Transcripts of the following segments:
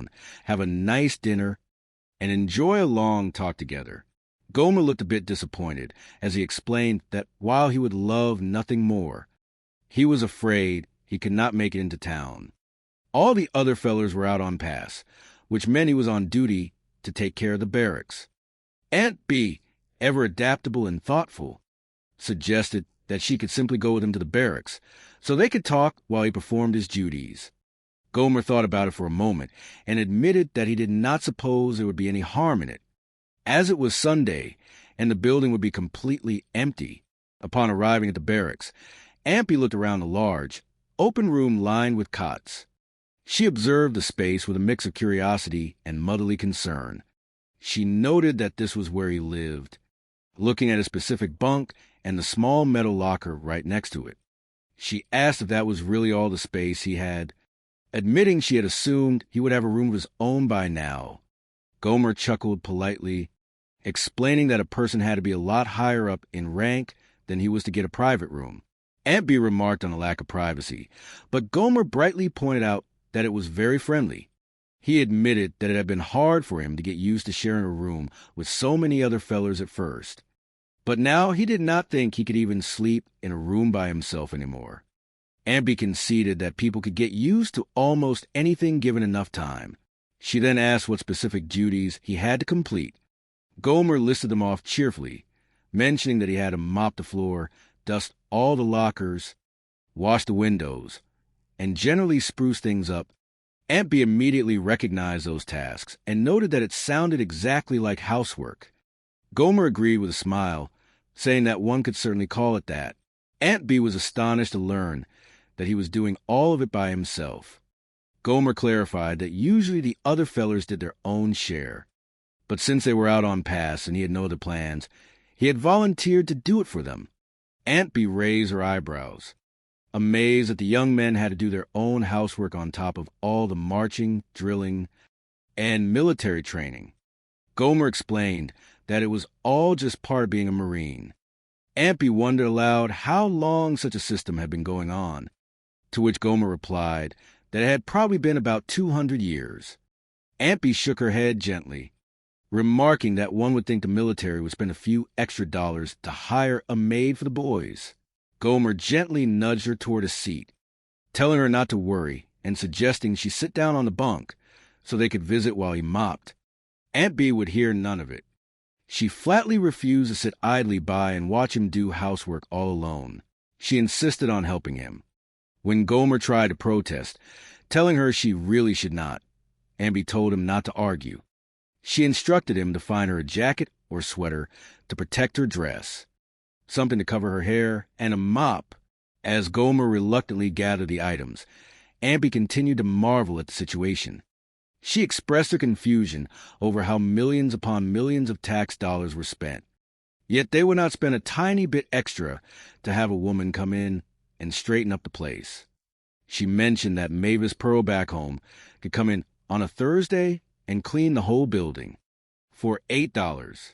town, have a nice dinner, and enjoy a long talk together. Gomer looked a bit disappointed as he explained that while he would love nothing more, he was afraid he could not make it into town. All the other fellers were out on pass, which meant he was on duty to take care of the barracks. Aunt B, ever adaptable and thoughtful, suggested that she could simply go with him to the barracks, so they could talk while he performed his duties. Gomer thought about it for a moment and admitted that he did not suppose there would be any harm in it, as it was Sunday and the building would be completely empty. Upon arriving at the barracks, Aunt B looked around the large, open room lined with cots. She observed the space with a mix of curiosity and motherly concern. She noted that this was where he lived, looking at a specific bunk and the small metal locker right next to it. She asked if that was really all the space he had, admitting she had assumed he would have a room of his own by now. Gomer chuckled politely, explaining that a person had to be a lot higher up in rank than he was to get a private room. Aunt B remarked on the lack of privacy, but Gomer brightly pointed out that it was very friendly. He admitted that it had been hard for him to get used to sharing a room with so many other fellers at first, but now he did not think he could even sleep in a room by himself anymore. Aunt B conceded that people could get used to almost anything given enough time. She then asked what specific duties he had to complete. Gomer listed them off cheerfully, mentioning that he had to mop the floor, dust all the lockers, wash the windows, and generally spruce things up. Aunt B immediately recognized those tasks and noted that it sounded exactly like housework. Gomer agreed with a smile, saying that one could certainly call it that. Aunt B was astonished to learn that he was doing all of it by himself. Gomer clarified that usually the other fellers did their own share, but since they were out on pass and he had no other plans, he had volunteered to do it for them. Aunt B raised her eyebrows, amazed that the young men had to do their own housework on top of all the marching, drilling, and military training. Gomer explained that it was all just part of being a Marine. Aunt B wondered aloud how long such a system had been going on, to which Gomer replied that it had probably been about 200 years. Aunt B shook her head gently, remarking that one would think the military would spend a few extra dollars to hire a maid for the boys. Gomer gently nudged her toward a seat, telling her not to worry and suggesting she sit down on the bunk so they could visit while he mopped. Aunt B would hear none of it. She flatly refused to sit idly by and watch him do housework all alone. She insisted on helping him. When Gomer tried to protest, telling her she really should not, Aunt B told him not to argue. She instructed him to find her a jacket or sweater to protect her dress, something to cover her hair, and a mop. As Gomer reluctantly gathered the items, Aunt B continued to marvel at the situation. She expressed her confusion over how millions upon millions of tax dollars were spent. Yet they would not spend a tiny bit extra to have a woman come in and straighten up the place. She mentioned that Mavis Pearl back home could come in on a Thursday and clean the whole building for $8.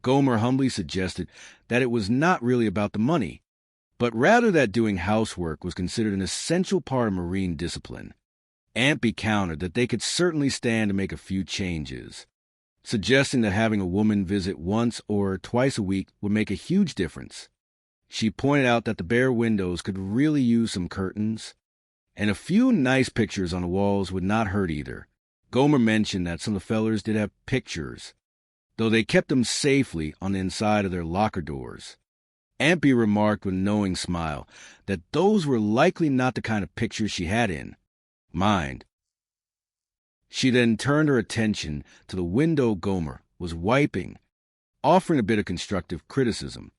Gomer humbly suggested that it was not really about the money, but rather that doing housework was considered an essential part of Marine discipline. Aunt B countered that they could certainly stand to make a few changes, suggesting that having a woman visit once or twice a week would make a huge difference. She pointed out that the bare windows could really use some curtains, and a few nice pictures on the walls would not hurt either. Gomer mentioned that some of the fellers did have pictures, though they kept them safely on the inside of their locker doors. Aunt B remarked with a knowing smile that those were likely not the kind of pictures she had in mind. She then turned her attention to the window Gomer was wiping, offering a bit of constructive criticism.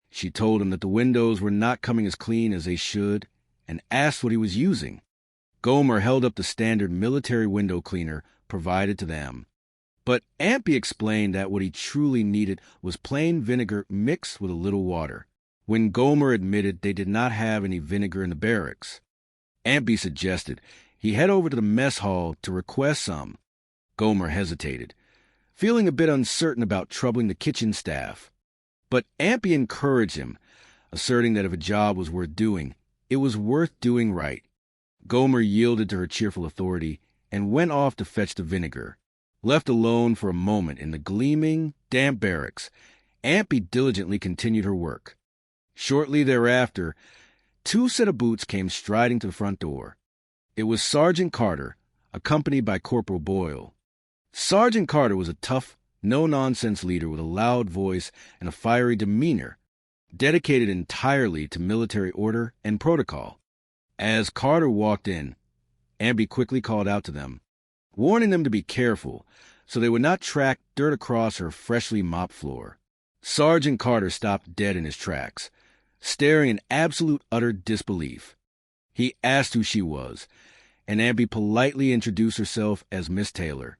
She told him that the windows were not coming as clean as they should and asked what he was using. Gomer held up the standard military window cleaner provided to them. But Aunt B explained that what he truly needed was plain vinegar mixed with a little water. When Gomer admitted they did not have any vinegar in the barracks, Aunt B suggested he head over to the mess hall to request some. Gomer hesitated, feeling a bit uncertain about troubling the kitchen staff. But Aunt B encouraged him, asserting that if a job was worth doing, it was worth doing right. Gomer yielded to her cheerful authority and went off to fetch the vinegar. Left alone for a moment in the gleaming, damp barracks, Aunt Bee diligently continued her work. Shortly thereafter, 2 sets of boots came striding to the front door. It was Sergeant Carter, accompanied by Corporal Boyle. Sergeant Carter was a tough, no-nonsense leader with a loud voice and a fiery demeanor, dedicated entirely to military order and protocol. As Carter walked in, Aunt Bee quickly called out to them, warning them to be careful so they would not track dirt across her freshly mopped floor. Sergeant Carter stopped dead in his tracks, staring in absolute utter disbelief. He asked who she was, and Aunt Bee politely introduced herself as Miss Taylor,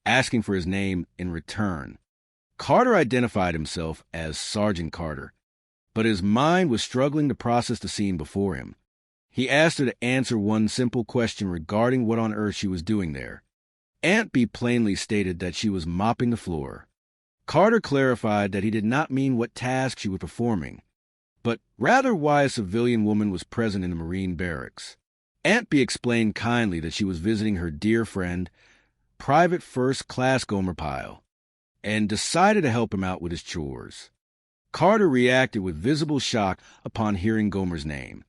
asking for his name in return. Carter identified himself as Sergeant Carter, but his mind was struggling to process the scene before him. He asked her to answer one simple question regarding what on earth she was doing there. Aunt Bee plainly stated that she was mopping the floor. Carter clarified that he did not mean what task she was performing, but rather why a civilian woman was present in the Marine barracks. Aunt Bee explained kindly that she was visiting her dear friend, Private First Class Gomer-Pyle, and decided to help him out with his chores. Carter reacted with visible shock upon hearing Gomer's name.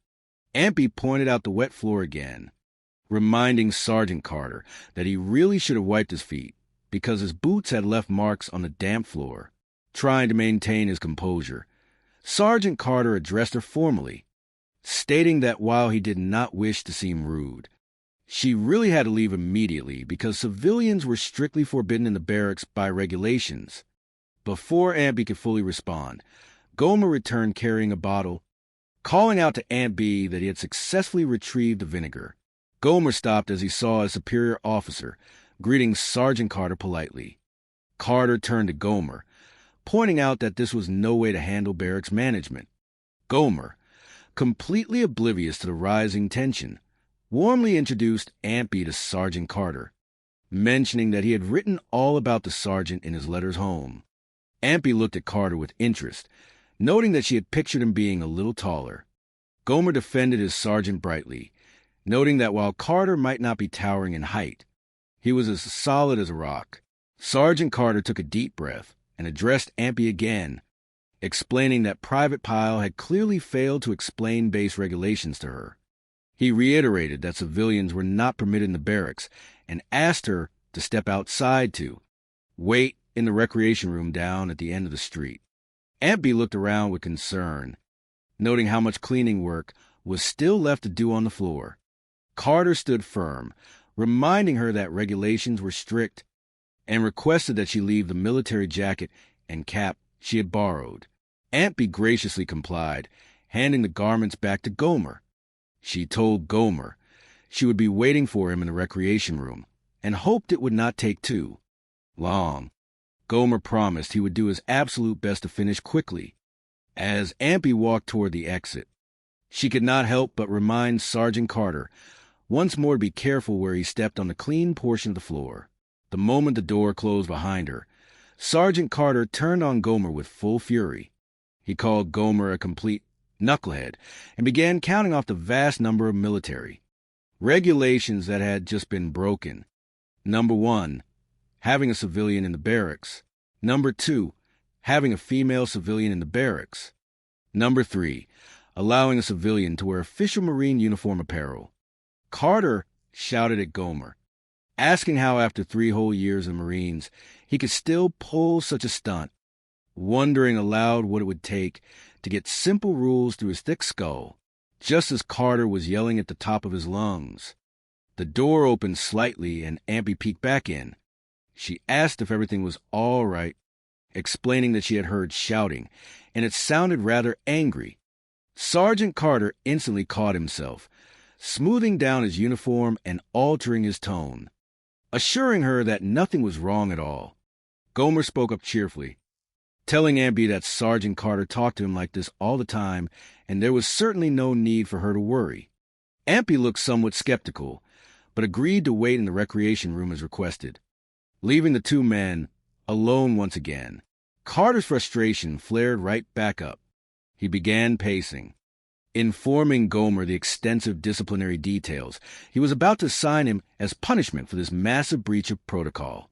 Aunt Bee pointed out the wet floor again, reminding Sergeant Carter that he really should have wiped his feet because his boots had left marks on the damp floor. Trying to maintain his composure, Sergeant Carter addressed her formally, stating that while he did not wish to seem rude, she really had to leave immediately because civilians were strictly forbidden in the barracks by regulations. Before Aunt Bee could fully respond, Gomer returned carrying a bottle, calling out to Aunt Bee that he had successfully retrieved the vinegar. Gomer stopped as he saw a superior officer, greeting Sergeant Carter politely. Carter turned to Gomer, pointing out that this was no way to handle barracks management. Gomer, completely oblivious to the rising tension, warmly introduced Aunt Bee to Sergeant Carter, mentioning that he had written all about the sergeant in his letters home. Aunt Bee looked at Carter with interest, noting that she had pictured him being a little taller. Gomer defended his sergeant brightly, noting that while Carter might not be towering in height, he was as solid as a rock. Sergeant Carter took a deep breath and addressed Aunt Bee again, explaining that Private Pyle had clearly failed to explain base regulations to her. He reiterated that civilians were not permitted in the barracks and asked her to step outside to wait in the recreation room down at the end of the street. Aunt Bee looked around with concern, noting how much cleaning work was still left to do on the floor. Carter stood firm, reminding her that regulations were strict, and requested that she leave the military jacket and cap she had borrowed. Aunt Bee graciously complied, handing the garments back to Gomer. She told Gomer she would be waiting for him in the recreation room, and hoped it would not take too long. Gomer promised he would do his absolute best to finish quickly. As Aunt Bee walked toward the exit, she could not help but remind Sergeant Carter once more to be careful where he stepped on the clean portion of the floor. The moment the door closed behind her, Sergeant Carter turned on Gomer with full fury. He called Gomer a complete knucklehead and began counting off the vast number of military regulations that had just been broken. Number 1, having a civilian in the barracks. Number 2, having a female civilian in the barracks. Number 3, allowing a civilian to wear official Marine uniform apparel. Carter shouted at Gomer, asking how after 3 whole years in the Marines he could still pull such a stunt, wondering aloud what it would take to get simple rules through his thick skull. Just as Carter was yelling at the top of his lungs, the door opened slightly and Aunt Bee peeked back in. She asked if everything was all right, explaining that she had heard shouting, and it sounded rather angry. Sergeant Carter instantly caught himself, smoothing down his uniform and altering his tone, assuring her that nothing was wrong at all. Gomer spoke up cheerfully, telling Aunt Bee that Sergeant Carter talked to him like this all the time, and there was certainly no need for her to worry. Aunt Bee looked somewhat skeptical, but agreed to wait in the recreation room as requested. Leaving the 2 men alone once again, Carter's frustration flared right back up. He began pacing, informing Gomer the extensive disciplinary details. He was about to sign him as punishment for this massive breach of protocol.